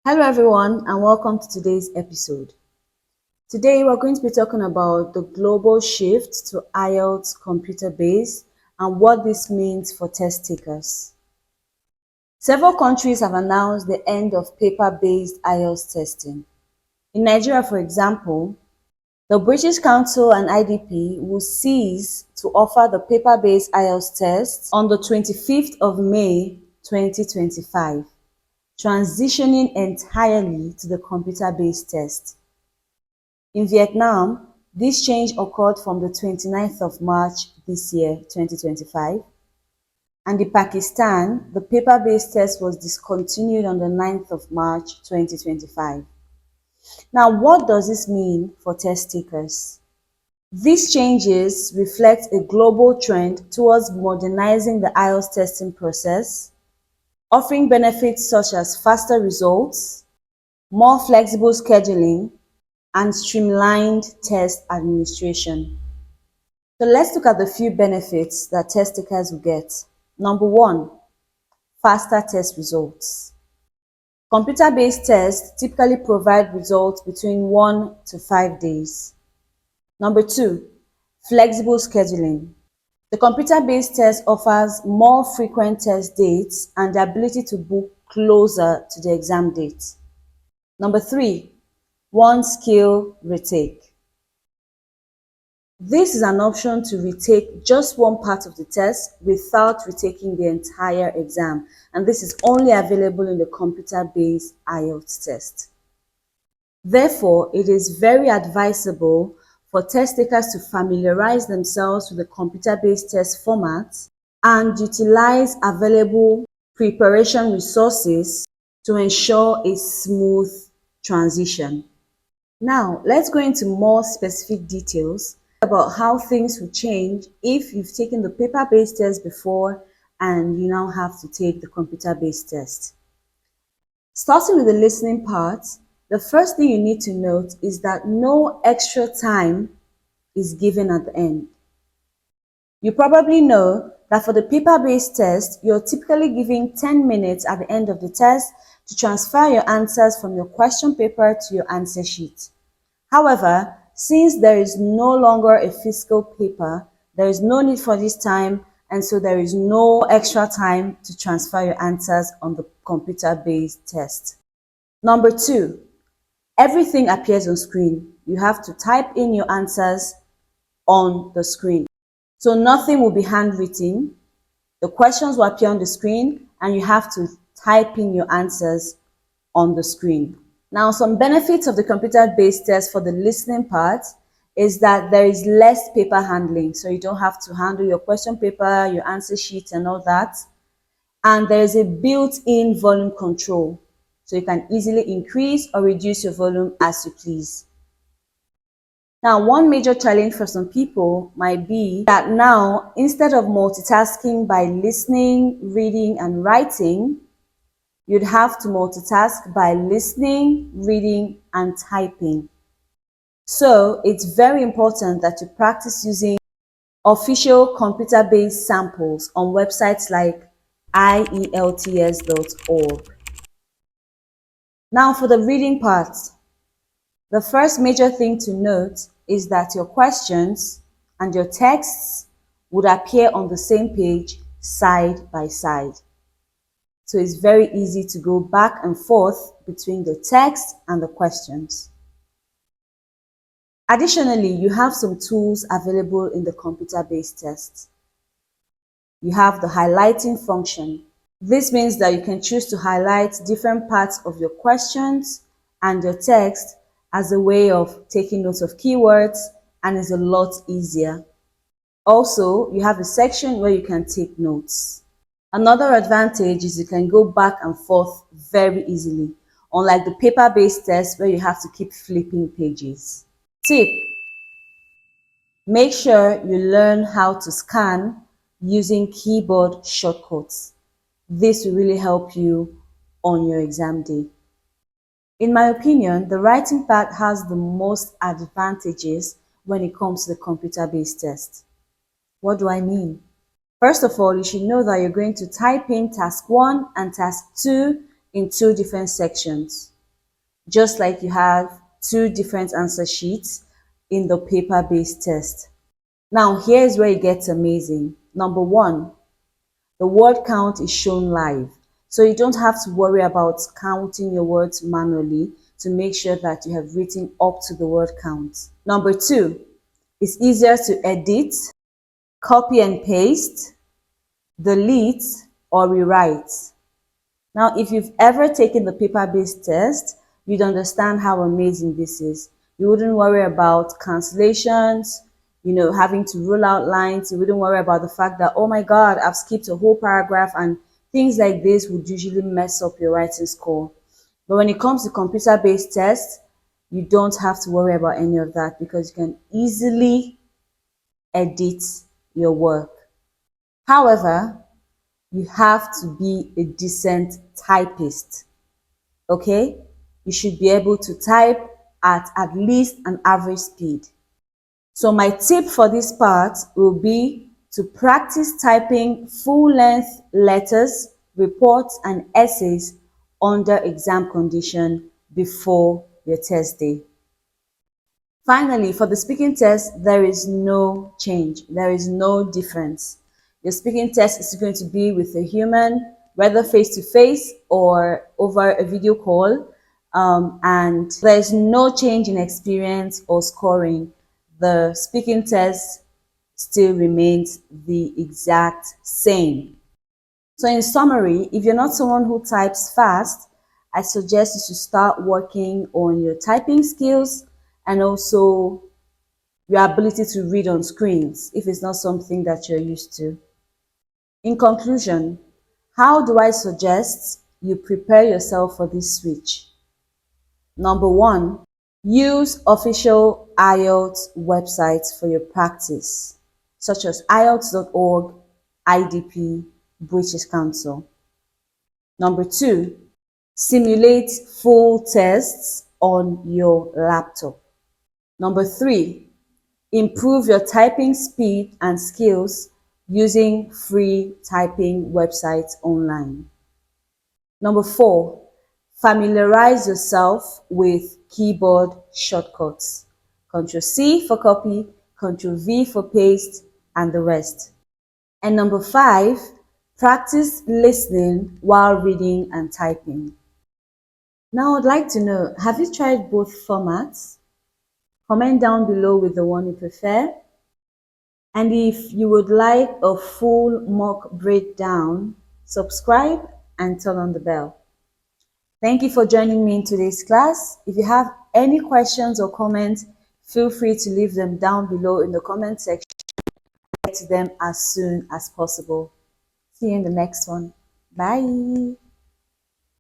Hello everyone and welcome to today's episode. Today we're going to be talking about the global shift to IELTS computer-based and what this means for test takers. Several countries have announced the end of paper-based IELTS testing. In Nigeria, for example, the British Council and IDP will cease to offer the paper-based IELTS test on the 25th of May 2025. Transitioning entirely to the computer-based test. In Vietnam, this change occurred from the 29th of March this year, 2025, and in Pakistan, the paper-based test was discontinued on the 9th of March 2025. Now, what does this mean for test takers? These changes reflect a global trend towards modernizing the IELTS testing process, offering benefits such as faster results, more flexible scheduling, and streamlined test administration. So let's look at the few benefits that test takers will get. Number one, faster test results. Computer-based tests typically provide results between 1 to 5 days. Number two, flexible scheduling. The computer-based test offers more frequent test dates and the ability to book closer to the exam date. Number three, one skill retake. This is an option to retake just one part of the test without retaking the entire exam, and this is only available in the computer-based IELTS test. Therefore, it is very advisable for test takers to familiarize themselves with the computer-based test format and utilize available preparation resources to ensure a smooth transition. Now, let's go into more specific details about how things will change if you've taken the paper-based test before and you now have to take the computer-based test. Starting with the listening part, the first thing you need to note is that no extra time is given at the end. You probably know that for the paper-based test, you're typically giving 10 minutes at the end of the test to transfer your answers from your question paper to your answer sheet. However, since there is no longer a physical paper, there is no need for this time, and so there is no extra time to transfer your answers on the computer-based test. Number two, everything appears on screen. You have to type in your answers on the screen. So nothing will be handwritten. The questions will appear on the screen and you have to type in your answers on the screen. Now, some benefits of the computer-based test for the listening part is that there is less paper handling. So you don't have to handle your question paper, your answer sheet and all that. And there is a built-in volume control. So you can easily increase or reduce your volume as you please. Now, one major challenge for some people might be that now, instead of multitasking by listening, reading, and writing, you'd have to multitask by listening, reading, and typing. So, it's very important that you practice using official computer-based samples on websites like IELTS.org. Now, for the reading part, the first major thing to note is that your questions and your texts would appear on the same page side by side. So it's very easy to go back and forth between the text and the questions. Additionally, you have some tools available in the computer-based test. You have the highlighting function. This means that you can choose to highlight different parts of your questions and your text as a way of taking notes of keywords, and is a lot easier. Also, you have a section where you can take notes. Another advantage is you can go back and forth very easily, unlike the paper-based test where you have to keep flipping pages. Tip: make sure you learn how to scan using keyboard shortcuts. This will really help you on your exam day. In my opinion, the writing part has the most advantages when it comes to the computer-based test. What do I mean? First of all, you should know that you're going to type in task 1 and task 2 in two different sections. just like you have two different answer sheets in the paper-based test. Now, here's where it gets amazing. Number one, the word count is shown live. So you don't have to worry about counting your words manually to make sure that you have written up to the word count. Number two, it's easier to edit, copy and paste, delete, or rewrite. Now, if you've ever taken the paper-based test, you'd understand how amazing this is. You wouldn't worry about cancellations, having to rule out lines. You wouldn't worry about the fact that, oh my God, I've skipped a whole paragraph, and things like this would usually mess up your writing score. But when it comes to computer-based tests, you don't have to worry about any of that because you can easily edit your work. However, you have to be a decent typist, okay? You should be able to type at least an average speed. So my tip for this part will be to practice typing full-length letters, reports, and essays under exam condition before your test day. Finally, for the speaking test, there is no change. There is no difference. Your speaking test is going to be with a human, whether face-to-face or over a video call. And there's no change in experience or scoring. The speaking test still remains the exact same. So in summary, if you're not someone who types fast, I suggest you should start working on your typing skills and also your ability to read on screens if it's not something that you're used to. In conclusion, how do I suggest you prepare yourself for this switch? Number one, use official IELTS websites for your practice, such as IELTS.org, IDP, British Council. Number two, simulate full tests on your laptop. Number three, improve your typing speed and skills using free typing websites online. Number four, familiarize yourself with keyboard shortcuts. Ctrl+C for copy, Ctrl+V for paste, and the rest. And number five, practice listening while reading and typing. Now I'd like to know, have you tried both formats? Comment down below with the one you prefer. And if you would like a full mock breakdown, subscribe and turn on the bell. Thank you for joining me in today's class. If you have any questions or comments, feel free to leave them down below in the comment section. I'll get to them as soon as possible. See you in the next one. Bye.